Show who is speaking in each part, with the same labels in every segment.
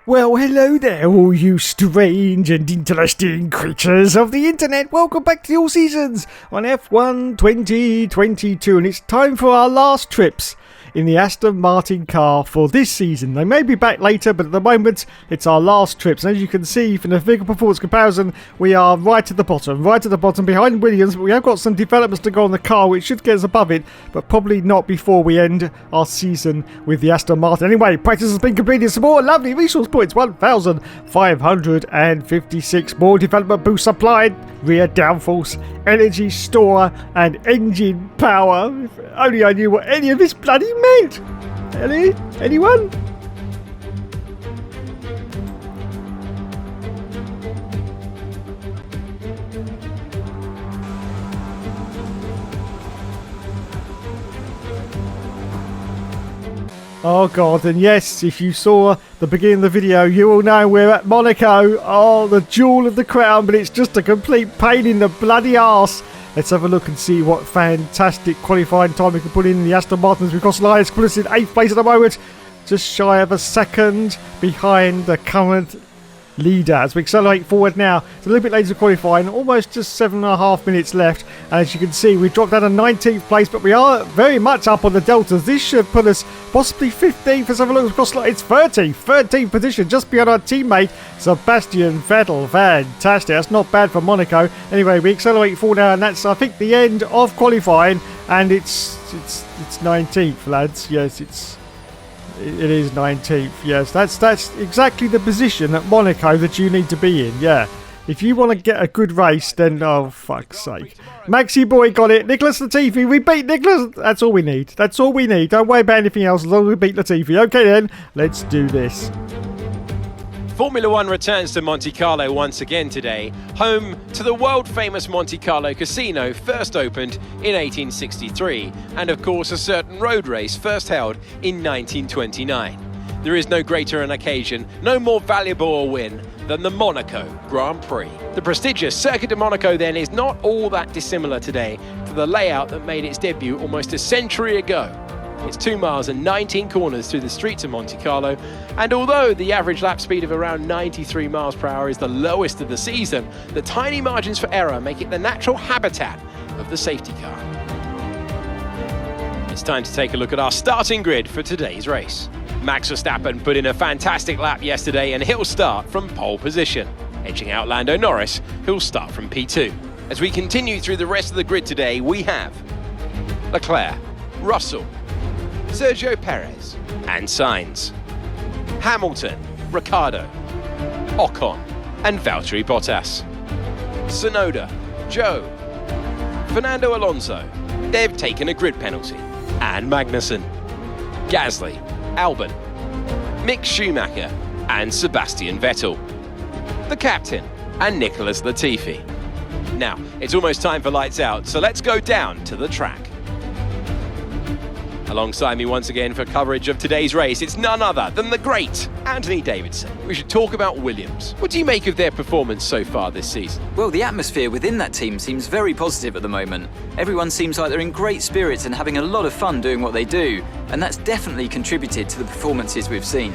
Speaker 1: Well, hello there, all you strange and interesting creatures of the internet. Welcome back to the All Seasons on F1 2022, and it's time for our last trips in the Aston Martin car for this season. They may be back later, but at the moment it's our last trips. And as you can see from the vehicle performance comparison, we are right at the bottom behind Williams, but we have got some developments to go on the car which should get us above it, but probably not before we end our season with the Aston Martin. Anyway, practice has been completed. Some more lovely resource points, 1,556 more development boosts supplied, rear downforce, energy store and engine power. If only I knew what any of this bloody meant. Anyone? Oh god, and yes, if you saw the beginning of the video, you will know we're at Monaco. Oh, the jewel of the crown, but it's just a complete pain in the bloody arse. Let's have a look and see what fantastic qualifying time we can put in the Aston Martins. We've got Elias put us in 8th place at the moment, just shy of a second behind the current leader. As we accelerate forward now, it's a little bit later qualifying, almost just 7.5 minutes left. And as you can see, we've dropped down to 19th place, but we are very much up on the deltas. This should put us possibly 15th. Let's have a look. It's 13th position, just behind our teammate Sebastian Vettel. Fantastic. That's not bad for Monaco. Anyway, we accelerate forward now, and that's, I think, the end of qualifying. And it's 19th, lads. Yes, it is 19th. Yes, that's exactly the position at Monaco that you need to be in. Yeah, if you want to get a good race, then oh fuck's sake, Maxi boy got it. Nicholas Latifi, we beat Nicholas. That's all we need. Don't worry about anything else as long as we beat Latifi. Okay then, let's do this.
Speaker 2: Formula One returns to Monte Carlo once again today, home to the world-famous Monte Carlo Casino, first opened in 1863, and of course a certain road race first held in 1929. There is no greater an occasion, no more valuable a win than the Monaco Grand Prix. The prestigious Circuit de Monaco then is not all that dissimilar today to the layout that made its debut almost a century ago. It's 2 miles and 19 corners through the streets of Monte Carlo, and although the average lap speed of around 93 miles per hour is the lowest of the season, the tiny margins for error make it the natural habitat of the safety car. It's time to take a look at our starting grid for today's race. Max Verstappen put in a fantastic lap yesterday, and he'll start from pole position, edging out Lando Norris, who'll start from P2. As we continue through the rest of the grid today, we have Leclerc, Russell, Sergio Perez and Sainz, Hamilton, Ricciardo, Ocon and Valtteri Bottas, Tsunoda, Zhou, Fernando Alonso, they've taken a grid penalty, and Magnussen, Gasly, Albon, Mick Schumacher and Sebastian Vettel, the captain and Nicholas Latifi. Now, it's almost time for lights out, so let's go down to the track. Alongside me once again for coverage of today's race, it's none other than the great Anthony Davidson. We should talk about Williams. What do you make of their performance so far this season?
Speaker 3: Well, the atmosphere within that team seems very positive at the moment. Everyone seems like they're in great spirits and having a lot of fun doing what they do, and that's definitely contributed to the performances we've seen.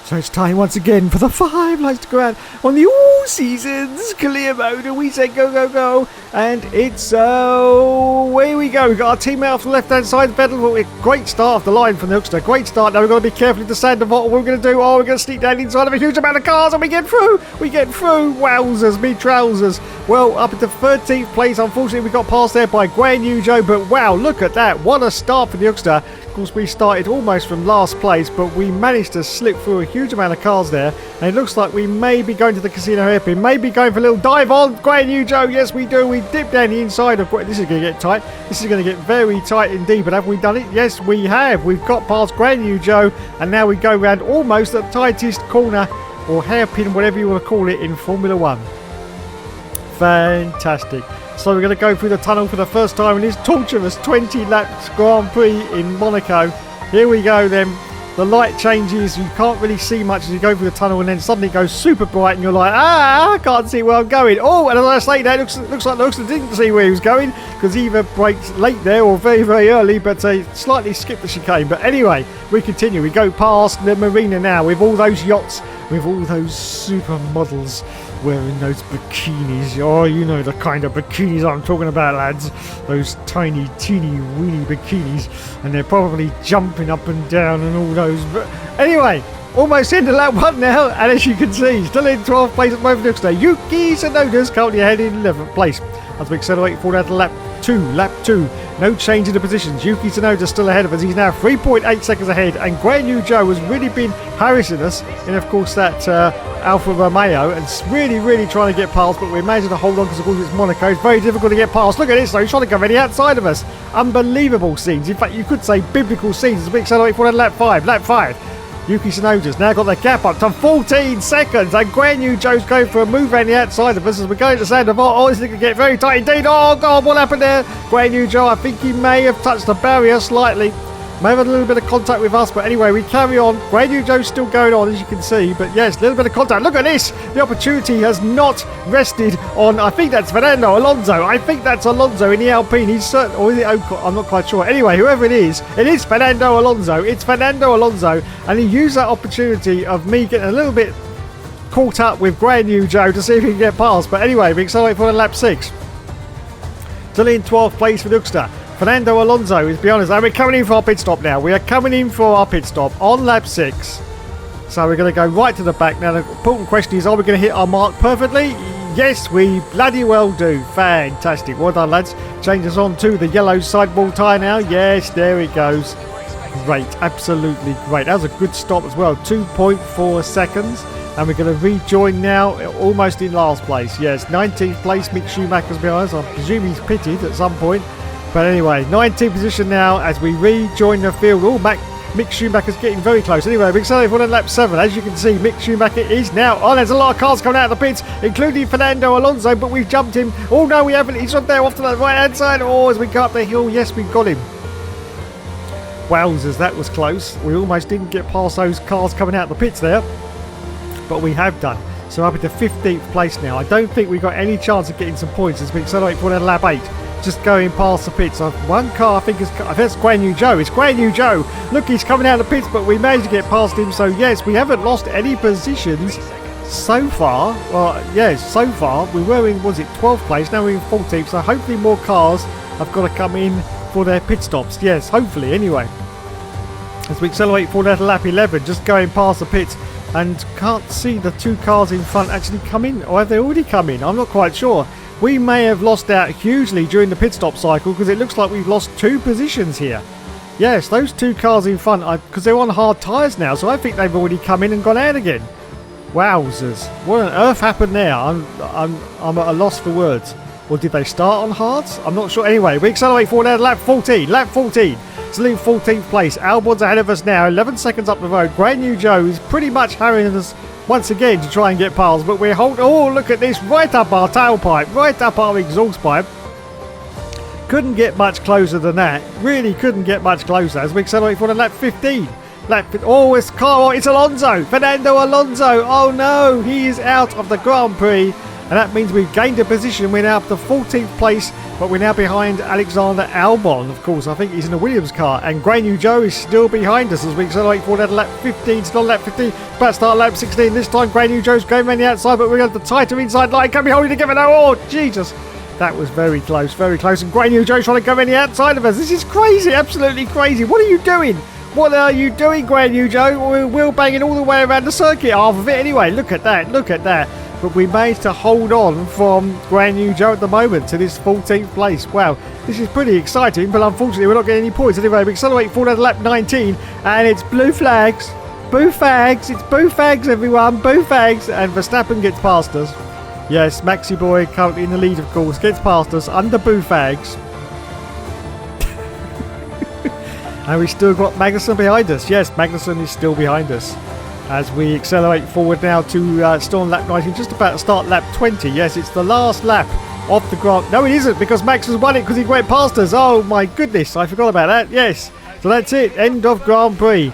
Speaker 1: So it's time once again for the 5 lights to go out on the All Seasons clear mode, and we say go, go, go, and it's away we go. We've got our teammate off the left-hand side, Vettel. Great start off the line from the Hookster, great start. Now we've got to be careful to stand the bottle. What we're going to do, we're going to sneak down inside of a huge amount of cars, and we get through, wowzers, me trousers. Well, up into 13th place, unfortunately we got passed there by Guan Yu Zhou, but wow, look at that, what a start for the Hookster. Of course, we started almost from last place, but we managed to slip through a huge amount of cars there. And it looks like we may be going to the casino hairpin, maybe going for a little dive on Guan Yu Zhou. Yes, we do. We dip down the inside of This is going to get tight. This is going to get very tight indeed. But have we done it? Yes, we have. We've got past Guan Yu Zhou, and now we go around almost the tightest corner or hairpin, whatever you want to call it, in Formula One. Fantastic. So we're going to go through the tunnel for the first time in this torturous 20 laps Grand Prix in Monaco. Here we go then. the light changes, you can't really see much as you go through the tunnel, and then suddenly it goes super bright and you're like, I can't see where I'm going. Oh, and as I say that, looks like Luxon didn't see where he was going, because he either braked late there or very, very early, but slightly skipped the chicane. But anyway, we continue. We go past the marina now with all those yachts, with all those supermodels wearing those bikinis. Oh, you know the kind of bikinis I'm talking about, lads. Those tiny, teeny, weeny bikinis. And they're probably jumping up and down and all those. But anyway, almost into lap 1 now. And as you can see, still in 12th place at the moment today. Yuki Tsunoda's currently ahead in 11th place. As we accelerate forward out to lap 2. No change in the positions. Yuki Tsunoda still ahead of us. He's now 3.8 seconds ahead. And Guan Yu Zhou has really been harassing us in, of course, that Alfa Romeo, and really, really trying to get past. But we managed to hold on because, of course, it's Monaco. It's very difficult to get past. Look at this, though. He's trying to come any outside of us. Unbelievable scenes. In fact, you could say biblical scenes as we accelerate forward at lap 5. Yuki Tsunoda's now got the gap up to 14 seconds, and Guan Yu Zhou's going for a move around the outside of us as we're going to Sand of Oh, this is going to get very tight indeed. Oh, God, what happened there? Guan Yu Zhou, I think he may have touched the barrier slightly. May have had a little bit of contact with us, but anyway, we carry on. Guan Yu Zhou's still going on, as you can see, but yes, a little bit of contact. Look at this! The opportunity has not rested on, I think that's Fernando Alonso. I think that's Alonso in the Alpine. He's certain, or is it Ocon? I'm not quite sure. Anyway, whoever it is Fernando Alonso. It's Fernando Alonso, and he used that opportunity of me getting a little bit caught up with Guan Yu Zhou to see if he can get past. But anyway, we accelerate for lap 6. Still in 12th place for Duxter. Fernando Alonso is beyond us, and we're coming in for our pit stop now. We are coming in for our pit stop on lap 6. So we're going to go right to the back. Now, the important question is, are we going to hit our mark perfectly? Yes, we bloody well do. Fantastic. Well done, lads. Change us on to the yellow sidewall tyre now. Yes, there it goes. Great. Absolutely great. That was a good stop as well. 2.4 seconds. And we're going to rejoin now, almost in last place. Yes, 19th place. Mick Schumacher's behind us. I presume he's pitted at some point. But anyway, 19th position now as we rejoin the field. Oh, Mick Schumacher's getting very close. Anyway, we're accelerating for lap 7. As you can see, Mick Schumacher is now on. There's a lot of cars coming out of the pits, including Fernando Alonso, but we've jumped him. Oh, no, we haven't. He's up there off to the right-hand side. Oh, as we go up the hill, yes, we got him. Wowzers, that was close. We almost didn't get past those cars coming out of the pits there, but we have done. So up into 15th place now. I don't think we've got any chance of getting some points as we accelerate for lap 8. Just going past the pits. One car, I think that's Guan Yu Zhou. It's Guan Yu Zhou. Look, he's coming out of the pits, but we managed to get past him. So, yes, we haven't lost any positions so far. Well, yes, so far. We were in, 12th place? Now we're in 14th. So, hopefully more cars have got to come in for their pit stops. Yes, hopefully, anyway. As we accelerate for that lap 11, just going past the pits. And can't see the two cars in front actually come in. Or have they already come in? I'm not quite sure. We may have lost out hugely during the pit stop cycle because it looks like we've lost 2 positions here. Yes, those 2 cars in front, because they're on hard tyres now, so I think they've already come in and gone out again. Wowzers. What on earth happened there? I'm at a loss for words. Or did they start on hards? I'm not sure. Anyway, we accelerate forward now to lap 14. Lap 14. Still in 14th place. Albon's ahead of us now, 11 seconds up the road. Guan Yu Zhou is pretty much harrying us once again to try and get past, but we're holding. Oh, look at this, right up our tailpipe, right up our exhaust pipe. Couldn't get much closer than that. Really couldn't get much closer as we accelerate for lap 15. Oh, it's car. It's Alonso, Fernando Alonso. Oh no, he is out of the Grand Prix, and that means we've gained a position. We're now up to 14th place, but we're now behind Alexander Albon. Of course, I think he's in a Williams car, and Guan Yu Zhou is still behind us as we accelerate forward at lap 15. Still lap 15, about to start lap 16. This time Guan Yu Zhou's going around the outside, but we're going to the tighter inside line. Can we hold it together now? Oh, Jesus. That was very close, very close. And Guan Yu Zhou's trying to go around the outside of us. This is crazy, absolutely crazy. What are you doing? What are you doing, Guan Yu Zhou? We're wheel banging all the way around the circuit, half of it anyway. Look at that, look at that. But we managed to hold on from Guan Yu Zhou at the moment to this 14th place. Wow, this is pretty exciting, but unfortunately we're not getting any points. Anyway, we accelerate forward to lap 19, and it's blue flags. Boo fags, it's boo fags, everyone, boo fags. And Verstappen gets past us. Yes, Maxi Boy, currently in the lead, of course, gets past us under boo fags. And we still got Magnussen behind us. Yes, Magnussen is still behind us. As we accelerate forward now to still on lap 19, just about to start lap 20. Yes, it's the last lap of the Grand... No, it isn't, because Max has won it because he went past us. Oh, my goodness, I forgot about that. Yes, so that's it. End of Grand Prix.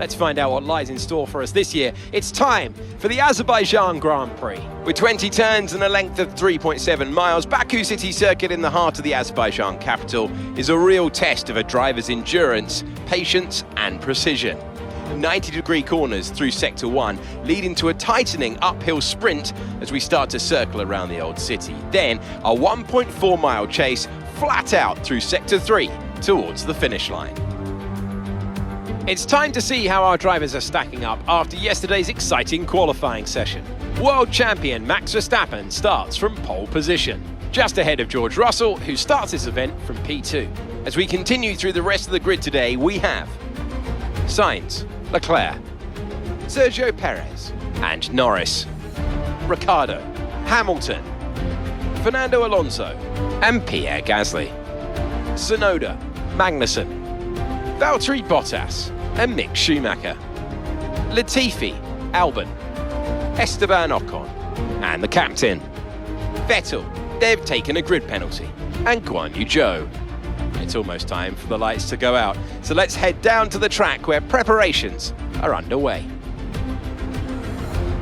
Speaker 2: Let's find out what lies in store for us this year. It's time for the Azerbaijan Grand Prix. With 20 turns and a length of 3.7 miles, Baku City Circuit in the heart of the Azerbaijan capital is a real test of a driver's endurance, patience and precision. 90-degree corners through Sector 1 lead into a tightening uphill sprint as we start to circle around the old city. Then a 1.4-mile chase flat out through Sector 3 towards the finish line. It's time to see how our drivers are stacking up after yesterday's exciting qualifying session. World champion Max Verstappen starts from pole position, just ahead of George Russell, who starts this event from P2. As we continue through the rest of the grid today, we have Sainz, Leclerc, Sergio Perez and Norris, Ricciardo, Hamilton, Fernando Alonso and Pierre Gasly, Tsunoda, Magnussen, Valtteri Bottas and Mick Schumacher, Latifi, Albon, Esteban Ocon and the captain, Vettel. They've taken a grid penalty, and Guan Yu Zhou. It's almost time for the lights to go out, so let's head down to the track where preparations are underway.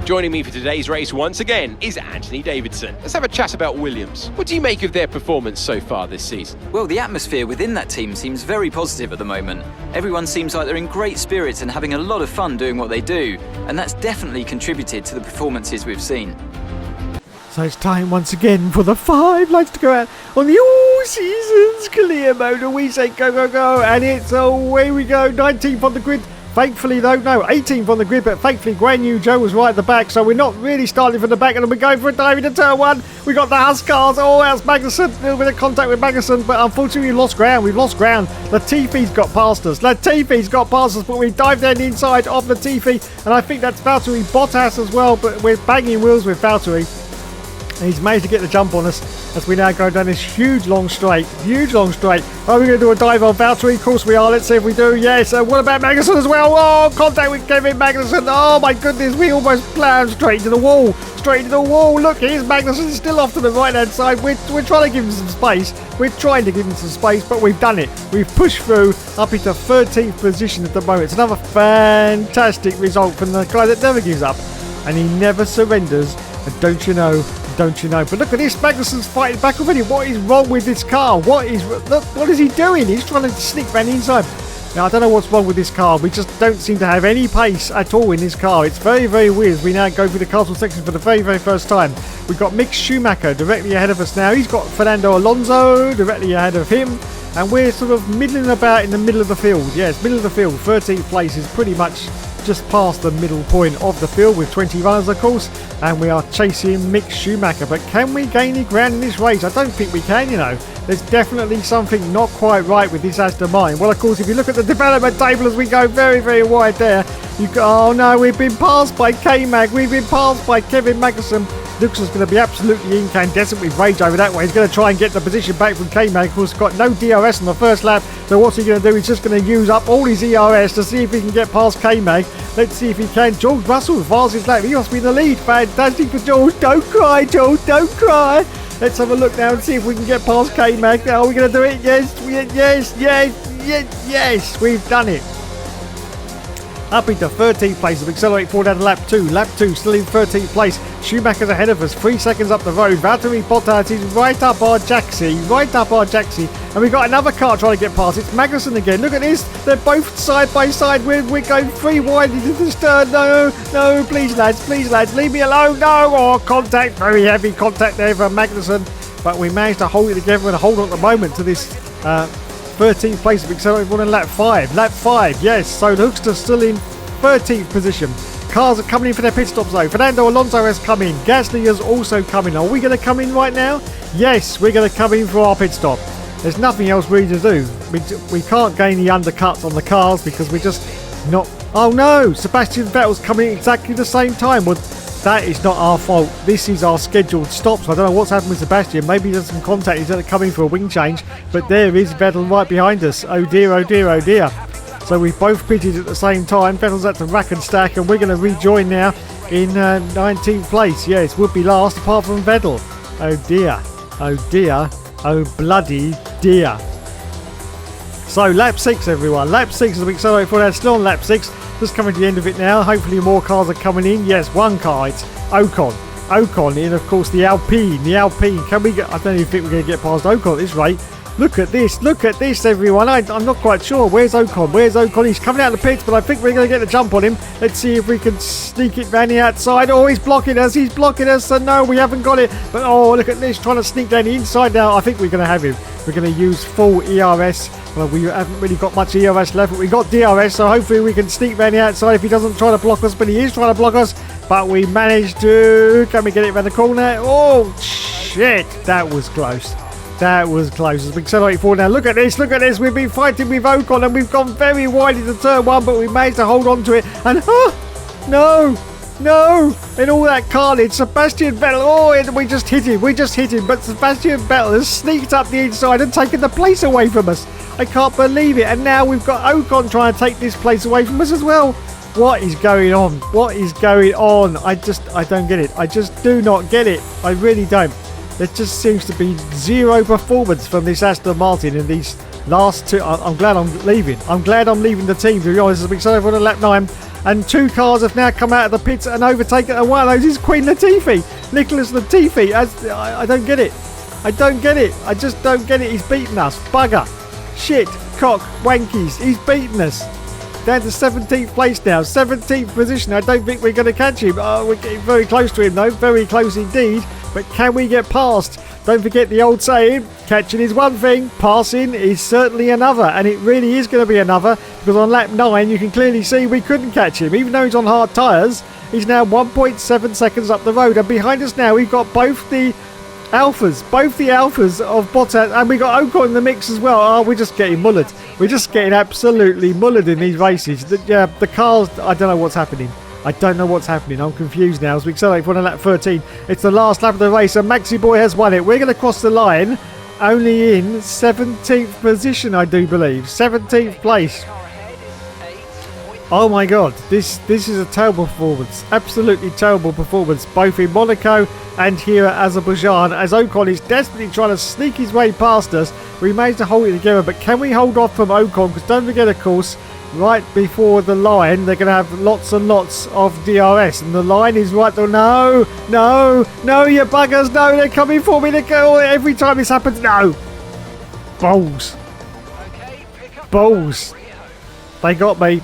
Speaker 2: Joining me for today's race once again is Anthony Davidson. Let's have a chat about Williams. What do you make of their performance so far this season?
Speaker 3: Well, the atmosphere within that team seems very positive at the moment. Everyone seems like they're in great spirits and having a lot of fun doing what they do, and that's definitely contributed to the performances we've seen.
Speaker 1: So it's time once again for the 5 lights to go out on the all seasons clear mode, and we say go, go, go, and it's away we go. 19th on the grid. Thankfully though, no, 18th on the grid, but thankfully Guan Yu Zhou was right at the back, so we're not really starting from the back, and then we're going for a dive into turn 1. We got the Haas cars. Oh, that's Magnussen, a little bit of contact with Magnussen, but unfortunately we've lost ground. Latifi's got past us, but we dived in inside of Latifi, and I think that's Valtteri Bottas as well, but we're banging wheels with Valtteri. And he's managed to get the jump on us as we now go down this huge long straight. Are we going to do a dive on Valtteri? Of course we are. Let's see if we do. Yes. What about Magnussen as well? Oh, contact with Kevin Magnussen. Oh my goodness, we almost plowed straight into the wall. Look, here's Magnussen still off to the right hand side. We're trying to give him some space. But we've done it. We've pushed through up into 13th position at the moment. It's another fantastic result from the guy that never gives up, and he never surrenders. And don't you know? But look at this, Magnussen's fighting back already. What is wrong with this car? What is he doing? He's trying to sneak around the inside. Now, I don't know what's wrong with this car. We just don't seem to have any pace at all in this car. It's very, very weird as we now go through the castle section for the very, very first time. We've got Mick Schumacher directly ahead of us now. He's got Fernando Alonso directly ahead of him. And we're sort of middling about in the middle of the field. Yes, middle of the field. 13th place is pretty much just past the middle point of the field with 20 runners, of course, and we are chasing Mick Schumacher. But can we gain any ground in this race? I don't think we can, you know. There's definitely something not quite right with this Aston Martin. Well, of course, if you look at the development table as we go very, very wide there, oh no, we've been passed by K-Mag, we've been passed by Kevin Magnussen. Looks is going to be absolutely incandescent with rage over that way. He's going to try and get the position back from K-Mag. Of course, got no DRS on the first lap. So what's he going to do? He's just going to use up all his ERS to see if he can get past K-Mag. Let's see if he can. George Russell advances his lap. He must be in the lead. Fantastic for George. Don't cry, George. Don't cry. Let's have a look now and see if we can get past K-Mag. Are we going to do it? Yes. We've done it. Up into 13th place of Accelerate forward down to lap 2. Lap 2 still in 13th place. Schumacher's ahead of us, 3 seconds up the road. Valtteri Bottas is right up our Jaxi. And we've got another car trying to get past. It's Magnussen again. Look at this. They're both side by side. We're going 3 wide into the stern. No, please lads, leave me alone. No, contact, very heavy contact there for Magnussen. But we managed to hold it together and hold on at the moment to this 13th place of Accelerate forward in lap 5. Yes. So the Hookster's still in 13th position. Cars are coming in for their pit stops though. Fernando Alonso has come in. Gasly has also come in. Are we going to come in right now? Yes, we're going to come in for our pit stop. There's nothing else really to do. We can't gain the undercuts on the cars because we're just not... Oh no! Sebastian Vettel's coming in exactly the same time. Well, that is not our fault. This is our scheduled stops. I don't know what's happened with Sebastian. Maybe there's some contact. He's going to come in for a wing change. But there is Vettel right behind us. Oh dear. So we've both pitted at the same time. Vettel's had to rack and stack, and we're going to rejoin now in 19th place. Yes, would be last apart from Vettel. Oh dear. Oh bloody dear. So lap 6, everyone. Lap 6 as we accelerate forward. Still on lap 6. Just coming to the end of it now. Hopefully more cars are coming in. Yes, one car. It's Ocon. Ocon in, of course, the Alpine. The Alpine. Can we get... I don't even think we're going to get past Ocon at this rate. Look at this. Look at this, everyone. I'm not quite sure. Where's Ocon? Where's Ocon? He's coming out of the pits, but I think we're going to get the jump on him. Let's see if we can sneak it round the outside. Oh, he's blocking us. He's blocking us. So no, we haven't got it. But oh, look at this. Trying to sneak down the inside now. I think we're going to have him. We're going to use full ERS. Well, we haven't really got much ERS left, but we got DRS, so hopefully we can sneak round the outside if he doesn't try to block us, but he is trying to block us. But we managed to... Can we get it around the corner? Oh, shit. That was close. That was close. As we accelerate forward now. Look at this. Look at this. We've been fighting with Ocon and we've gone very wide into turn one, but we managed to hold on to it. And no. In all that carnage, Sebastian Vettel. Oh, we just hit him. We just hit him. But Sebastian Vettel has sneaked up the inside and taken the place away from us. I can't believe it. And now we've got Ocon trying to take this place away from us as well. What is going on? What is going on? I don't get it. I just do not get it. I really don't. There just seems to be zero performance from this Aston Martin in these last two. I'm glad I'm leaving. I'm glad I'm leaving the team, to be honest. As we said over on lap 9. And two cars have now come out of the pits and overtaken. And one of those is Queen Latifi. Nicholas Latifi. I don't get it. I don't get it. I just don't get it. He's beaten us. Bugger. Shit. Cock. Wankies. He's beaten us. Down to 17th place now. 17th position. I don't think we're going to catch him. Oh, we're getting very close to him, though. Very close indeed. But can we get past? Don't forget the old saying, catching is one thing, passing is certainly another. And it really is going to be another, because on lap 9 you can clearly see we couldn't catch him. Even though he's on hard tyres, he's now 1.7 seconds up the road. And behind us now we've got both the Alphas of Bottas, and we got Ocon in the mix as well. Oh, we're just getting mullered. We're just getting absolutely mullered in these races. The cars, I don't know what's happening. I don't know what's happening. I'm confused now as we accelerate for lap 13. It's the last lap of the race and Maxi Boy has won it. We're going to cross the line only in 17th position, I do believe. 17th place. Oh my god, this is a terrible performance. Absolutely terrible performance, both in Monaco and here at Azerbaijan, as Ocon is desperately trying to sneak his way past us. We managed to hold it together, but can we hold off from Ocon? Because don't forget, of course, right before the line, they're going to have lots and lots of DRS, and the line is right there. No, you buggers, no, they're coming for me. Every time this happens, no. Balls. They got me.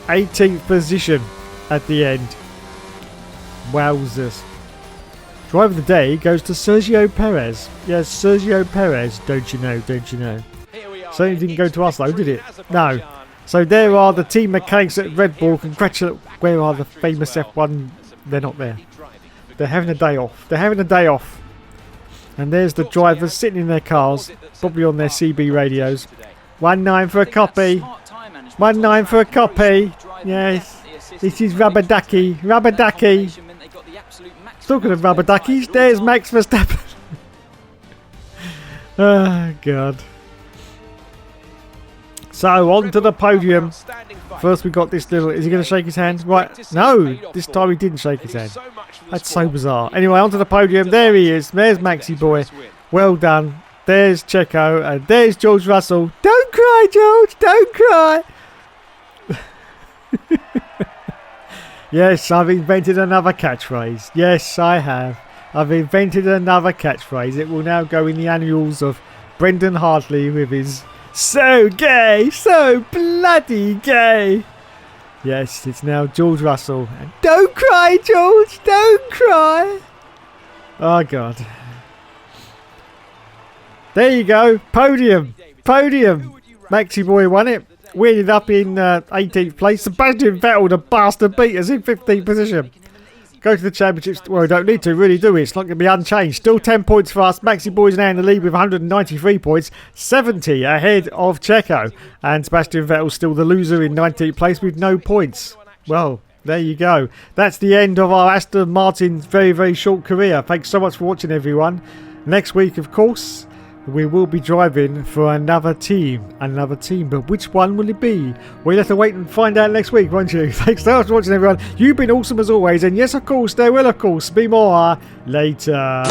Speaker 1: 18th position at the end. Wowzers. Driver of the day goes to Sergio Perez. Yes, Sergio Perez, don't you know. Certainly didn't go to us though, did it? No. So there are the team mechanics at Red Bull. Congratulate. Where are the famous F1? They're not there. They're having a day off. And there's the drivers sitting in their cars, probably on their CB radios. 1-9 for a copy. 1-9 for a copy. Yes. This is Rubber Ducky. Talking of Rubber Duckies, there's Max Verstappen. Oh, God. So, on to the podium. First we got this little... Is he going to shake his hand? Right. No, this time he didn't shake his hand. That's so bizarre. Anyway, onto the podium. There he is. There's Maxi Boy. Well done. There's Checo. And there's George Russell. Don't cry, George. Don't cry. Yes, I've invented another catchphrase. Yes, I have. I've invented another catchphrase. It will now go in the annals of Brendan Hartley with his so gay, so bloody gay. Yes, it's now George Russell. And don't cry, George. Don't cry. Oh, God. There you go. Podium. Maxi Boy won it. We ended up in 18th place. Sebastian Vettel, the bastard, beat us in 15th position. Go to the championships. Well, we don't need to, really, do we? It's not going to be unchanged. Still 10 points for us. Maxi Boy's now in the lead with 193 points. 70 ahead of Checo. And Sebastian Vettel's still the loser in 19th place with no points. Well, there you go. That's the end of our Aston Martin's very, very short career. Thanks so much for watching, everyone. Next week, of course, we will be driving for another team. But which one will it be? We'll have to wait and find out next week, won't you? Thanks so much for watching, everyone. You've been awesome as always. And yes, of course, there will, of course, be more later.